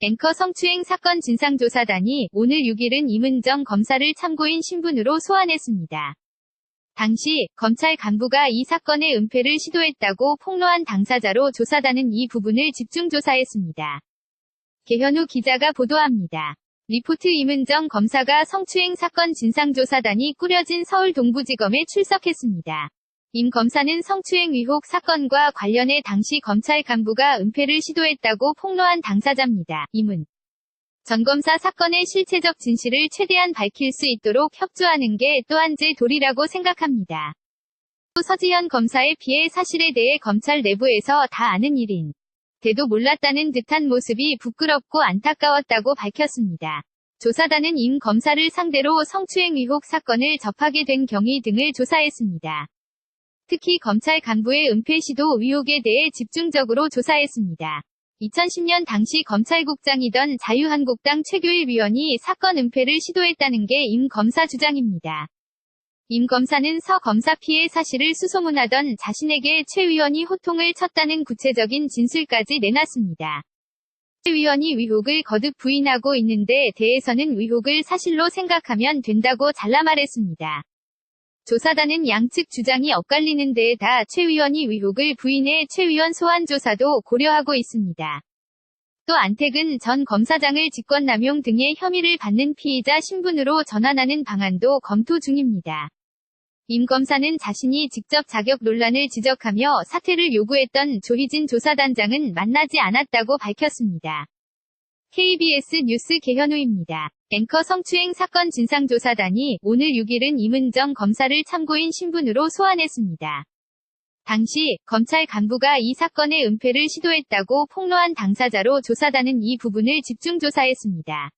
앵커 성추행 사건 진상조사단이 오늘 6일은 임은정 검사를 참고인 신분으로 소환했습니다. 당시 검찰 간부가 이 사건의 은폐를 시도했다고 폭로한 당사자로 조사단은 이 부분을 집중조사했습니다. 개현우 기자가 보도합니다. 리포트 임은정 검사가 성추행 사건 진상조사단이 꾸려진 서울 동부지검에 출석했습니다. 임 검사는 성추행 의혹 사건과 관련해 당시 검찰 간부가 은폐를 시도했다고 폭로한 당사자입니다. 임은 전 검사 사건의 실체적 진실을 최대한 밝힐 수 있도록 협조하는 게 또한 제 도리라고 생각합니다. 또 서지현 검사의 피해 사실에 대해 검찰 내부에서 다 아는 일인 데도 몰랐다는 듯한 모습이 부끄럽고 안타까웠다고 밝혔습니다. 조사단은 임 검사를 상대로 성추행 의혹 사건을 접하게 된 경위 등을 조사했습니다. 특히 검찰 간부의 은폐 시도 의혹에 대해 집중적으로 조사했습니다. 2010년 당시 검찰국장이던 자유한국당 최규일 위원이 사건 은폐를 시도했다는 게 임 검사 주장입니다. 임 검사는 서 검사 피해 사실을 수소문하던 자신에게 최 위원이 호통을 쳤다는 구체적인 진술까지 내놨습니다. 최 위원이 의혹을 거듭 부인하고 있는데 대해서는 의혹을 사실로 생각하면 된다고 잘라 말했습니다. 조사단은 양측 주장이 엇갈리는 데에다 최 위원이 의혹을 부인해 최 위원 소환 조사도 고려하고 있습니다. 또 안택은 전 검사장을 직권남용 등의 혐의를 받는 피의자 신분으로 전환하는 방안도 검토 중입니다. 임 검사는 자신이 직접 자격 논란을 지적하며 사퇴를 요구했던 조희진 조사단장은 만나지 않았다고 밝혔습니다. KBS 뉴스 개현우입니다. 앵커 성추행 사건 진상조사단이 오늘 6일은 임은정 검사를 참고인 신분으로 소환했습니다. 당시 검찰 간부가 이 사건의 은폐를 시도했다고 폭로한 당사자로 조사단은 이 부분을 집중조사했습니다.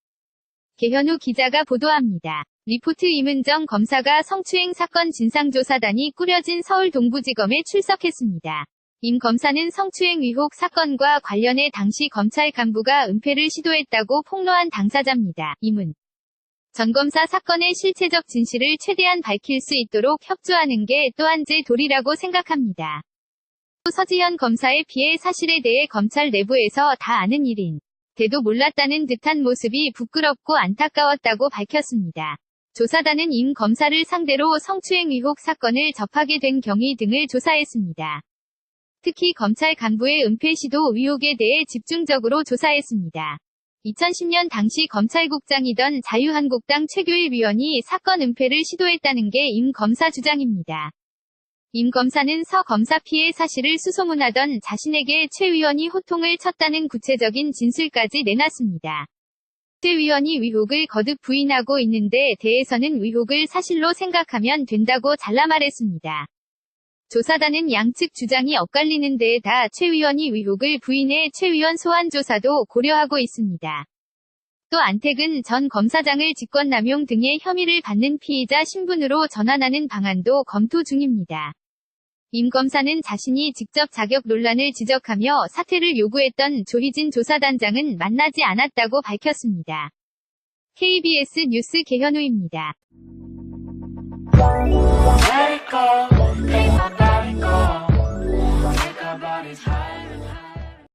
개현우 기자가 보도합니다. 리포트 임은정 검사가 성추행 사건 진상조사단이 꾸려진 서울 동부지검에 출석했습니다. 임 검사는 성추행 의혹 사건과 관련해 당시 검찰 간부가 은폐를 시도했다고 폭로한 당사자입니다. 임은 전 검사 사건의 실체적 진실을 최대한 밝힐 수 있도록 협조하는 게 또한 제 도리라고 생각합니다. 또 서지현 검사의 피해 사실에 대해 검찰 내부에서 다 아는 일인 데도 몰랐다는 듯한 모습이 부끄럽고 안타까웠다고 밝혔습니다. 조사단은 임 검사를 상대로 성추행 의혹 사건을 접하게 된 경위 등을 조사했습니다. 특히 검찰 간부의 은폐 시도 의혹에 대해 집중적으로 조사했습니다. 2010년 당시 검찰국장이던 자유한국당 최규일 위원이 사건 은폐를 시도했다는 게 임 검사 주장입니다. 임 검사는 서 검사 피해 사실을 수소문하던 자신에게 최 위원이 호통을 쳤다는 구체적인 진술까지 내놨습니다. 최 위원이 의혹을 거듭 부인하고 있는데 대해서는 의혹을 사실로 생각하면 된다고 잘라 말했습니다. 조사단은 양측 주장이 엇갈리는 데에다 최 위원이 의혹을 부인해 최 위원 소환 조사도 고려하고 있습니다. 또 안택은 전 검사장을 직권남용 등의 혐의를 받는 피의자 신분으로 전환하는 방안도 검토 중입니다. 임 검사는 자신이 직접 자격 논란을 지적하며 사퇴를 요구했던 조희진 조사단장은 만나지 않았다고 밝혔습니다. KBS 뉴스 개현우입니다.